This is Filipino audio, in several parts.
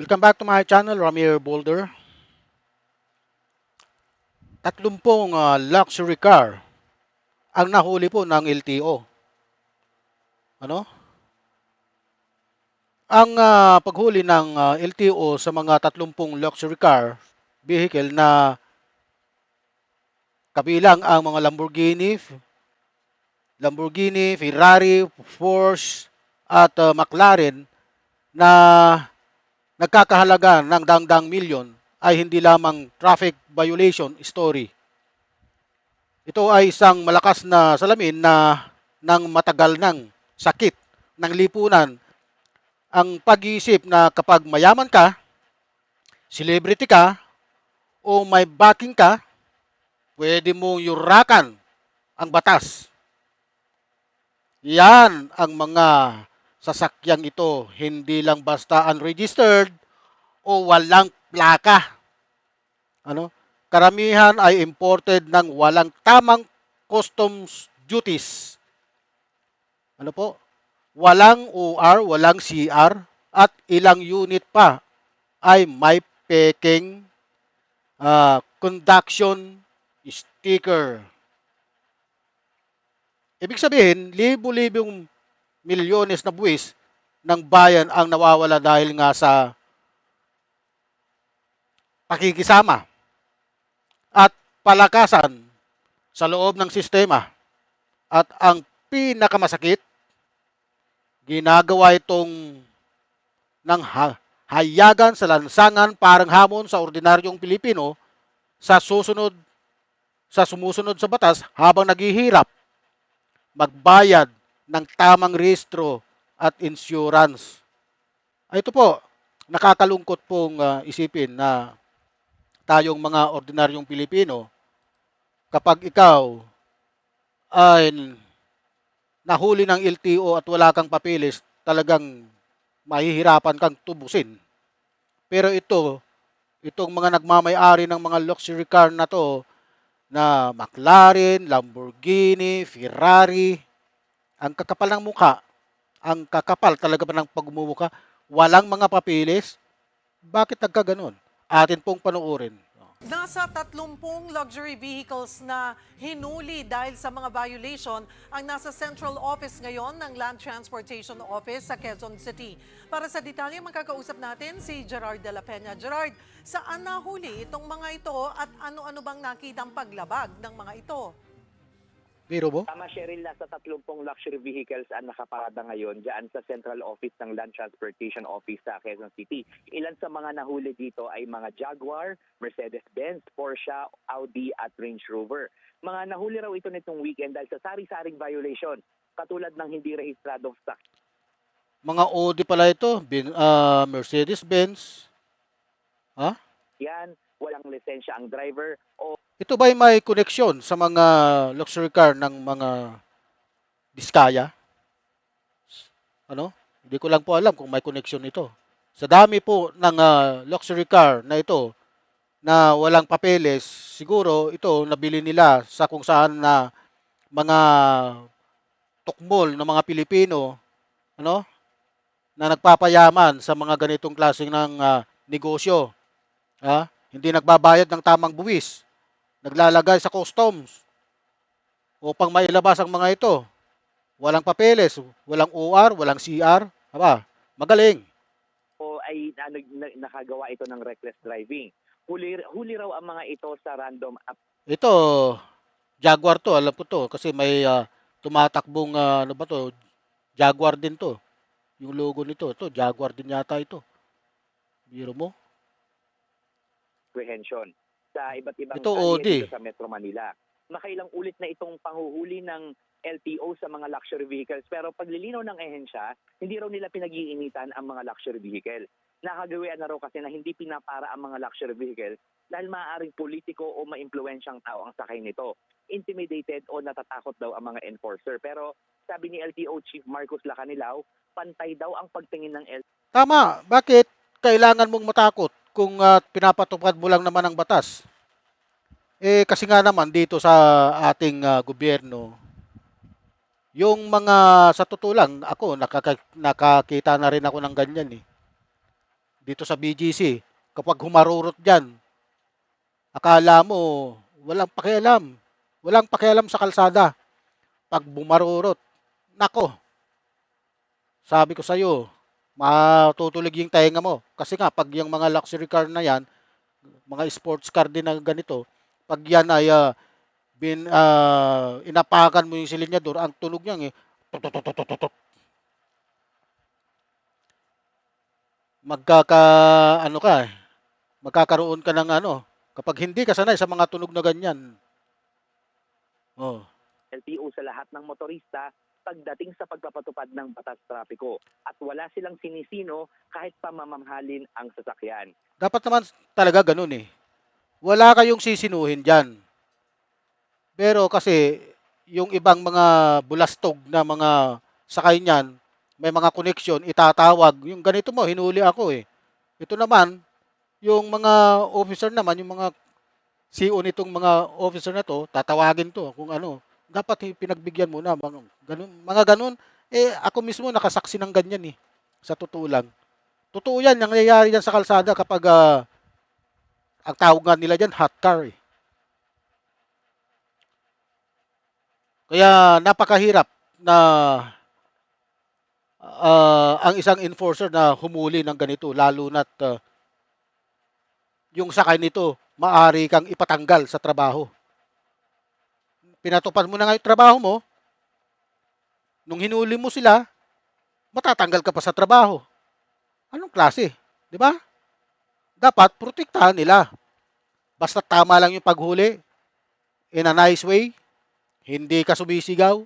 Welcome back to my channel, Ramir Boulder. 30 luxury car ang nahuli po ng LTO. Ano? Ang paghuli ng LTO sa mga 30 luxury car vehicle na kabilang ang mga Lamborghini, Ferrari, Porsche at McLaren na nagkakahalaga ng dangdang milyon ay hindi lamang traffic violation story. Ito ay isang malakas na salamin na ng matagal ng sakit ng lipunan. Ang pag-iisip na kapag mayaman ka, celebrity ka, o may backing ka, pwede mong yurakan ang batas. Yan ang mga sasakyang ito, hindi lang basta unregistered o walang plaka. Ano? Karamihan ay imported ng walang tamang customs duties. Ano po? Walang OR, walang CR, at ilang unit pa ay may peking conduction sticker. Ibig sabihin, libo-libong milyones na buwis ng bayan ang nawawala dahil nga sa pakikisama at palakasan sa loob ng sistema. At ang pinakamasakit, ginagawa itong ng hayagan sa lansangan parang hamon sa ordinaryong Pilipino sa sumusunod sa batas habang naghihirap magbayad ng tamang rehistro at insurance. Ito po, nakakalungkot pong isipin na tayong mga ordinaryong Pilipino, kapag ikaw ay nahuli ng LTO at wala kang papeles, talagang mahihirapan kang tubusin. Pero itong mga nagmamay-ari ng mga luxury car na to, na McLaren, Lamborghini, Ferrari, ang kakapal ng mukha, ang kakapal talaga ba ng pagmumukha, walang mga papeles, bakit nagkaganon? Atin pong panuorin. Nasa 30 luxury vehicles na hinuli dahil sa mga violation ang nasa central office ngayon ng Land Transportation Office sa Quezon City. Para sa detalye, magkakausap natin si Gerard de la Peña. Gerard, saan nahuli itong mga ito at ano-ano bang nakitang paglabag ng mga ito? Biro mo? Tama, Cheryl, nasa 30 luxury vehicles ang nakaparada ngayon dyan sa Central Office ng Land Transportation Office sa Quezon City. Ilan sa mga nahuli dito ay mga Jaguar, Mercedes-Benz, Porsche, Audi at Range Rover. Mga nahuli raw ito nitong weekend dahil sa sari-saring violation, katulad ng hindi rehistradong stock. Mga Audi pala ito, Mercedes-Benz. Ha? Yan, walang lisensya ang driver o Ito ba may koneksyon sa mga luxury car ng mga Diskaya? Ano? Hindi ko lang po alam kung may koneksyon ito. Sa dami po ng luxury car na ito na walang papeles, siguro ito nabili nila sa kung saan na mga tukmol ng mga Pilipino, ano, na nagpapayaman sa mga ganitong klaseng ng negosyo. Hindi nagbabayad ng tamang buwis, naglalagay sa customs upang mailabas ang mga ito. Walang papeles, walang OR, walang CR. Magaling. ay nakagawa ito ng reckless driving. Huli raw ang mga ito sa random app. Ito, Jaguar to, alam ko to kasi may tumatakbong ano ba to, Jaguar din to. Yung logo nito, to Jaguar din yata ito. Biro mo? Apprehension sa iba't ibang Ito kalye Audi. dito sa Metro Manila. Nakailang ulit na itong panghuhuli ng LTO sa mga luxury vehicles, pero paglilinaw ng ehensya, hindi raw nila pinag-iinitan ang mga luxury vehicle. Nakagawian na raw kasi na hindi pinapara ang mga luxury vehicle dahil maaaring politiko o maimpluwensyang tao ang sakay nito. Intimidated o natatakot daw ang mga enforcer. Pero sabi ni LTO Chief Marcos Lacanilao, pantay daw ang pagtingin ng LTO. Tama, bakit kailangan mong matakot kung pinapatupad mo lang naman ang batas? Kasi nga naman dito sa ating gobyerno, yung mga sa totoo lang, ako nakakita na rin ako ng ganyan eh. dito sa BGC, kapag humarurot diyan, akala mo walang pakialam. Walang pakialam sa kalsada. Pag bumarurot, nako, sabi ko sa iyo, matutulig yung tenga mo. Kasi nga, pag yung mga luxury car na yan, mga sports car din na ganito, pag yan ay inapakan mo yung silinyador, ang tunog niyan tutututututuk. Magkaka, ano ka magkakaroon ka ng kapag hindi ka sanay sa mga tunog na ganyan. Oh, LTO sa lahat ng motorista pagdating sa pagpapatupad ng batas trapiko at wala silang sinisino kahit pamamamahalin ang sasakyan. dapat naman talaga ganun eh. Wala kayong sisinuhin diyan. Pero kasi yung ibang mga bulastog na mga sakay niyan, may mga koneksyon, itatawag, yung ganito mo, hinuli ako eh. Ito naman, yung mga officer naman, yung mga CO nitong mga officer na to, tatawagin to kung ano. Dapat pinagbigyan mo na, mga ganun. Eh, ako mismo nakasaksi ng ganyan eh, sa totoo lang. Totoo yan, nangyayari yan sa kalsada kapag ang tawag nga nila dyan, hot car eh. Kaya napakahirap na ang isang enforcer na humuli ng ganito, lalo na't yung sakay nito, maari kang ipatanggal sa trabaho. Pinatupad mo na nga yung trabaho mo, nung hinuli mo sila, matatanggal ka pa sa trabaho. Anong klase? Di ba? Dapat protektahan nila. Basta tama lang yung paghuli, in a nice way, hindi ka sumisigaw,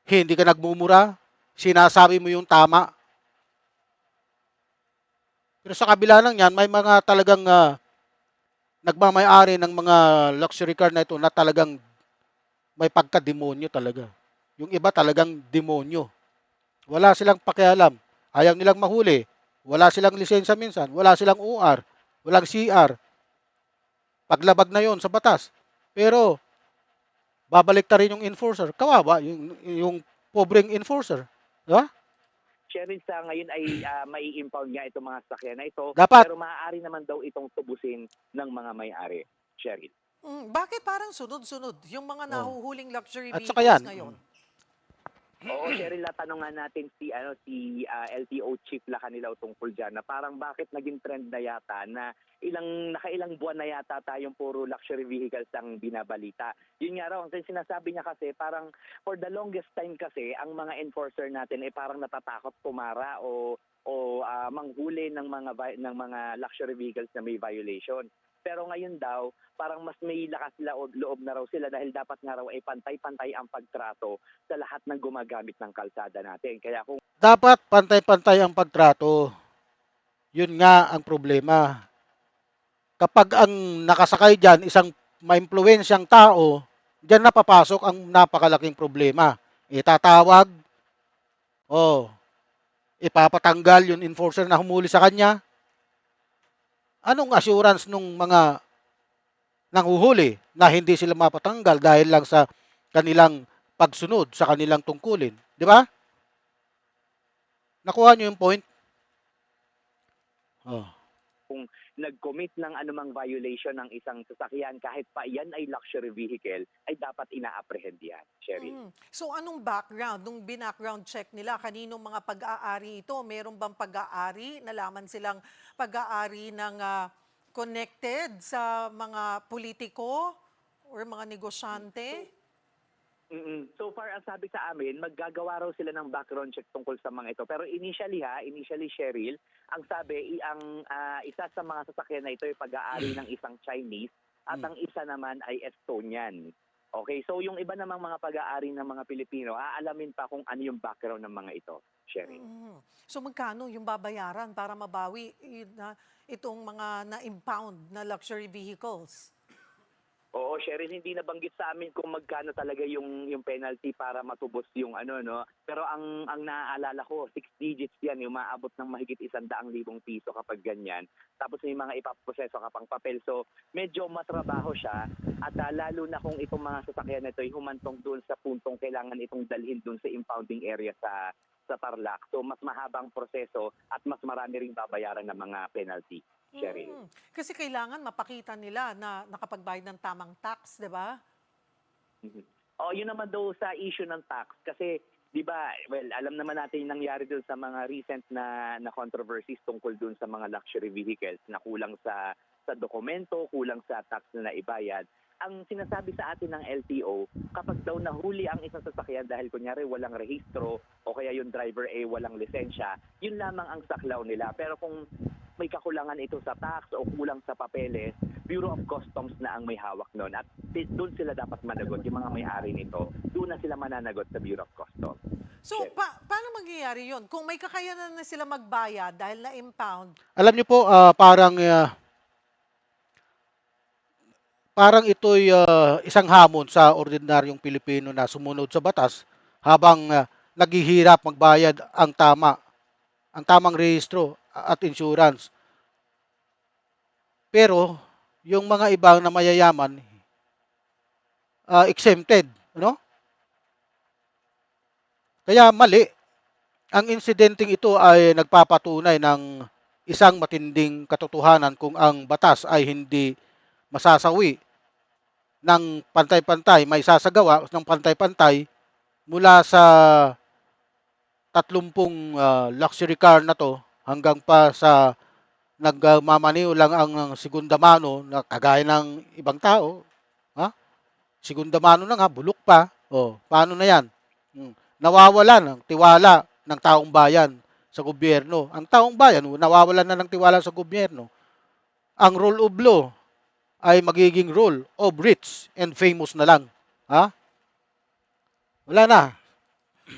hindi ka nagmumura, sinasabi mo yung tama. Pero sa kabila ng yan, may mga talagang nagmamay-ari ng mga luxury car na ito na talagang may pagka-demonyo talaga. Yung iba talagang demonyo. Wala silang pakialam. Ayaw nilang mahuli. Wala silang lisensya minsan. Wala silang OR. Walang CR. Paglabag na yon sa batas. Pero babalik ta rin yung enforcer. Kawawa yung pobreng enforcer. Diba? Cheryl, sa ngayon ay mai-impound nga itong mga sasakyan na ito, Dapat. pero maaari naman daw itong tubusin ng mga may-ari. Cheryl. Bakit parang sunod-sunod yung mga Oh. nahuhuling luxury At saka vehicles yan. ngayon? Oo, Cheryl, natanong nga natin si LTO Chief Lacanilao tungkol dyan na parang bakit naging trend na yata na nakailang buwan na yata tayong puro luxury vehicles ang binabalita. Yun nga raw, ang sinasabi niya kasi parang for the longest time kasi ang mga enforcer natin ay parang natatakot pumara o manghuli ng mga luxury vehicles na may violation. Pero ngayon daw, parang mas may lakas loob na raw sila dahil dapat nga raw ay pantay-pantay ang pagtrato sa lahat ng gumagamit ng kalsada natin. Kaya kung Dapat pantay-pantay ang pagtrato. Yun nga ang problema. Kapag ang nakasakay dyan, isang maimpluwensyang tao, dyan napapasok ang napakalaking problema. Itatawag, ipapatanggal yung enforcer na humuli sa kanya. Anong assurance nung mga nanghuhuli na hindi sila mapatanggal dahil lang sa kanilang pagsunod sa kanilang tungkulin? Di ba? Nakuha nyo yung point? Oh. nag-commit ng anumang violation ng isang sasakyan kahit pa yan ay luxury vehicle, ay dapat ina-apprehend yan, Cheryl. So anong background, nung binackground check nila, kaninong mga pag-aari ito? Meron bang pag-aari? Nalaman silang pag-aari ng connected sa mga politiko or mga negosyante? So far, ang sabi sa amin, maggagawa raw sila ng background check tungkol sa mga ito. Pero initially Cheryl, ang sabi, isa sa mga sasakyan na ito ay pag-aari ng isang Chinese at ang isa naman ay Estonian. Okay, so yung iba namang mga pag-aari ng mga Pilipino, aalamin pa kung ano yung background ng mga ito, Cheryl. So magkano yung babayaran para mabawi itong mga na-impound na luxury vehicles? Oo, Cheryl, hindi nabanggit sa amin kung magkano talaga yung penalty para matubos yung no. Pero ang naaalala ko, 6 digits yan, yung maabot ng mahigit 100,000 piso kapag ganyan. Tapos may mga ipaproseso ka pang papel. So, medyo matrabaho siya at lalo na kung itong mga sasakyan na ito ay humantong doon sa puntong kailangan itong dalhin doon sa impounding area sa Tarlac. So mas mahabang proseso at mas marami ring babayaran ng mga penalty, Cheryl. Kasi kailangan mapakita nila na nakapagbayad ng tamang tax, di ba? Mhm. Oh, yun naman daw sa issue ng tax kasi 'di ba, well, alam naman natin yung nangyari doon sa mga recent na controversies tungkol doon sa mga luxury vehicles na kulang sa dokumento, kulang sa tax na naibayad. Ang sinasabi sa atin ng LTO, kapag daw nahuli ang isang sasakyan dahil kunyari walang rehistro o kaya yung driver walang lisensya, yun lamang ang saklaw nila. Pero kung may kakulangan ito sa tax o kulang sa papeles, Bureau of Customs na ang may hawak nun at doon sila dapat managot, yung mga may-ari nito, doon na sila mananagot sa Bureau of Customs. So, paano mangyayari yun? Kung may kakayanan na sila magbayad dahil na-impound, Alam niyo po, parang ito'y isang hamon sa ordinaryong Pilipino na sumunod sa batas habang naghihirap magbayad ang tamang rehistro at insurance. Pero yung mga ibang na mayayaman, exempted, ano? Kaya mali. Ang insidenteng ito ay nagpapatunay ng isang matinding katotohanan kung ang batas ay hindi masasawi ng pantay-pantay, may sasagawa ng pantay-pantay mula sa 30 luxury car na to hanggang pa sa nagmamaniho lang ang segunda mano na kagaya ng ibang tao, ha? Segunda mano na nga, bulok pa. Oh, paano na 'yan? Nawawalan ng tiwala ng taong bayan sa gobyerno. Ang taong bayan nawawalan na ng tiwala sa gobyerno. Ang rule of law ay magiging rule of rich and famous na lang. Ha? Wala na.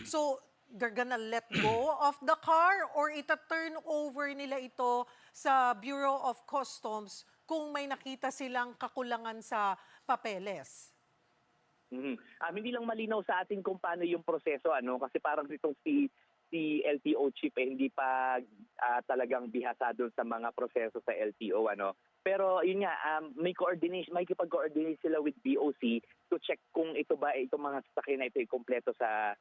so they're gonna let go of the car or ita-turn over nila ito sa Bureau of Customs kung may nakita silang kakulangan sa papeles? Mhm. Hindi lang malinaw sa atin kung paano yung proseso kasi parang itong si LTO chief hindi pa talagang bihasa doon sa mga proseso sa LTO Pero yun nga, may coordination, may kipag-coordinate sila with BOC to check kung itong mga sasakyan na ito ay kompleto sa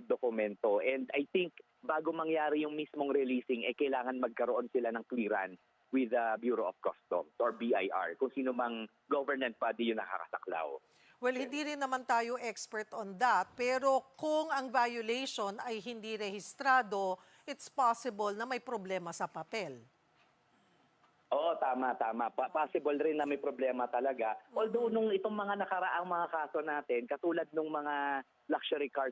dokumento. And I think bago mangyari yung mismong releasing, kailangan magkaroon sila ng clearance with the Bureau of Customs or BIR, kung sino mang government body yung nakakasaklaw. Well, hindi rin naman tayo expert on that, pero kung ang violation ay hindi rehistrado, it's possible na may problema sa papel. Oo, tama. Possible rin na may problema talaga. Although nung itong mga nakaraang mga kaso natin, katulad nung mga luxury cars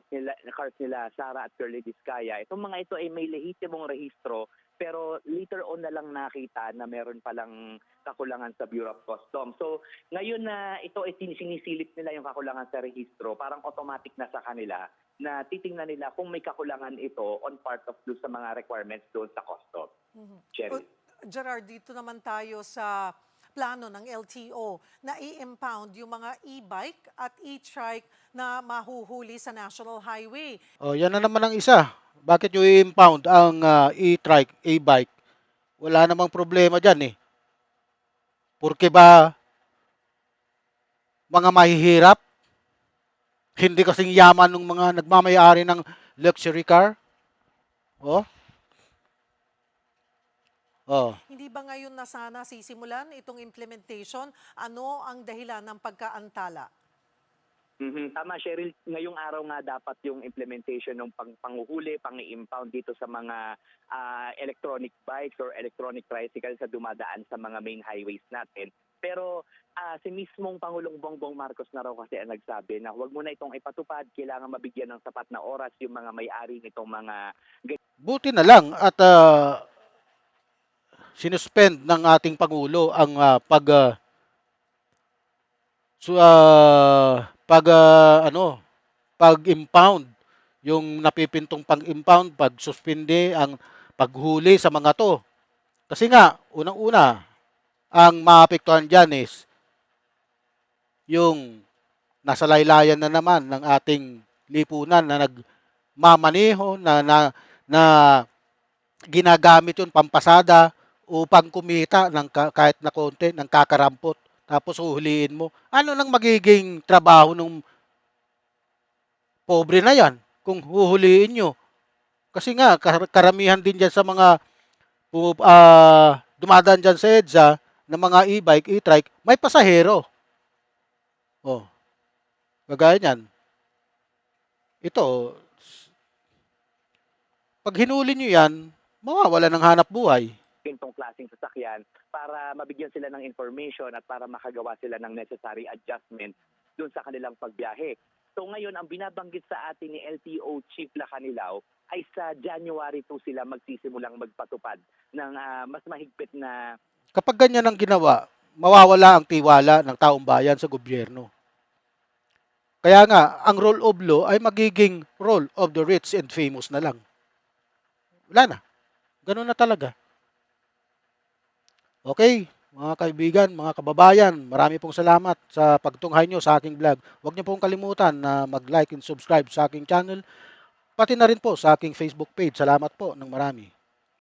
nila Sara at Curly Discaya, itong mga ito ay may lehitimong rehistro, pero later on na lang nakita na meron palang kakulangan sa Bureau of Customs. So ngayon na ito ay sinisilip nila yung kakulangan sa rehistro, parang automatic na sa kanila na titingnan nila kung may kakulangan ito on part of doon sa mga requirements doon sa customs. Cherry. Gerard, dito naman tayo sa plano ng LTO na i-impound yung mga e-bike at e-trike na mahuhuli sa National Highway. Oh, yan na naman ang isa. Bakit yung i-impound ang e-trike, e-bike? Wala namang problema diyan eh. Porque ba mga mahihirap, hindi kasing yaman ng mga nagmamayari ng luxury car? Oh. Oh. Hindi ba ngayon na sana sisimulan itong implementation? Ano ang dahilan ng pagkaantala? Tama, Cheryl. Ngayong araw nga dapat yung implementation ng panguhuli, pang-impound dito sa mga electronic bikes or electronic tricycles sa dumadaan sa mga main highways natin. Pero si mismong Pangulong Bongbong Marcos na raw kasi ang nagsabi na huwag mo na itong ipatupad, kailangan mabigyan ng sapat na oras yung mga may-ari nitong mga Buti na lang at sinuspend ng ating Pangulo ang pag-impound, yung napipintong pag-impound, pag-suspende ang paghuli sa mga to. Kasi nga, unang-una, ang maapektuhan dyan is yung nasa laylayan na naman ng ating lipunan na nagmamaneho na ginagamit yun pampasada upang kumita ng kahit na konti ng kakarampot tapos uhuliin mo. Ano nang magiging trabaho ng pobre na yan kung huhuliin nyo? Kasi nga, karamihan din dyan sa mga dumadaan dyan sa EDSA ng mga e-bike, e-trike, may pasahero. Oh, kagaya niyan. Ito, pag hinuli nyo yan, mawawala ng hanap buhay. Gintong klaseng sasakyan para mabigyan sila ng information at para makagawa sila ng necessary adjustment doon sa kanilang pagbiyahe. So ngayon, ang binabanggit sa atin ni LTO Chief Lacanilao ay sa January 2 sila magsisimulang magpatupad ng mas mahigpit na Kapag ganyan ang ginawa, mawawala ang tiwala ng taong bayan sa gobyerno. Kaya nga, ang rule of law ay magiging rule of the rich and famous na lang. Wala na. Ganun na talaga. Okay, mga kaibigan, mga kababayan, marami pong salamat sa pagtunghay nyo sa aking vlog. Huwag nyo pong kalimutan na mag-like and subscribe sa aking channel, pati na rin po sa aking Facebook page. Salamat po ng marami.